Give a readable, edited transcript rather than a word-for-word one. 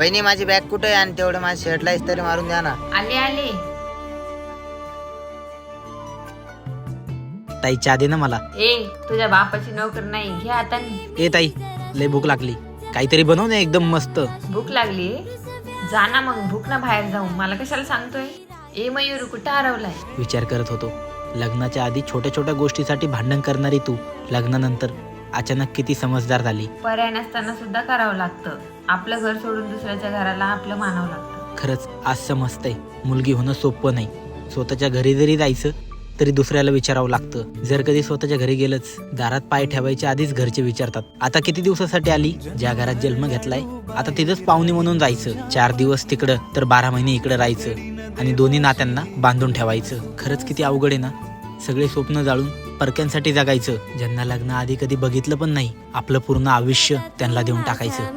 बहिणी माझी बॅग कुठे आहे आणि तेवढं माझ्या शर्टला इस्त्री मारून द्या ना. आले आले. ताई चहा दे ना मला. ए तुझ्या बापाची नोकर नाही, घे आता. ए ताई लय भूक लागली, काहीतरी बनव ना एकदम मस्त. भूक लागली? जा ना मग, भूक ना बाहेर जाऊ, मला कशाला सांगतोय. ए मयूर कुठं हरवलाय? विचार करत होतो, लग्नाच्या आधी छोट्या छोट्या गोष्टीसाठी भांडण करणारी तू लग्नानंतर अचानक किती समजदार झाली. पर्याय नसताना सुद्धा करावं लागतं. आपलं घर सोडून दुसऱ्याच्या घराला आपलं मानावं लागतं. खरंच आज समजतंय, मुलगी होणं सोपं नाही. स्वतःच्या घरी जरी जायचं तरी दुसऱ्याला विचारावं लागतं. जर कधी स्वतःच्या घरी गेलंच, दारात पाय ठेवायच्या आधीच घरचे विचारतात, आता किती दिवसासाठी आली? ज्या घरात जन्म घेतलाय आता तिथंच पाहुणी म्हणून जायचं. 4 दिवस तिकडं तर 12 महिने इकडं राहायचं आणि दोन्ही नात्यांना बांधून ठेवायचं. खरंच किती अवघड आहे ना. सगळे स्वप्न जाळून परक्यांसाठी जगायचं. ज्यांना लग्न आधी कधी बघितलं पण नाही, आपलं पूर्ण आयुष्य त्यांना देऊन टाकायचं.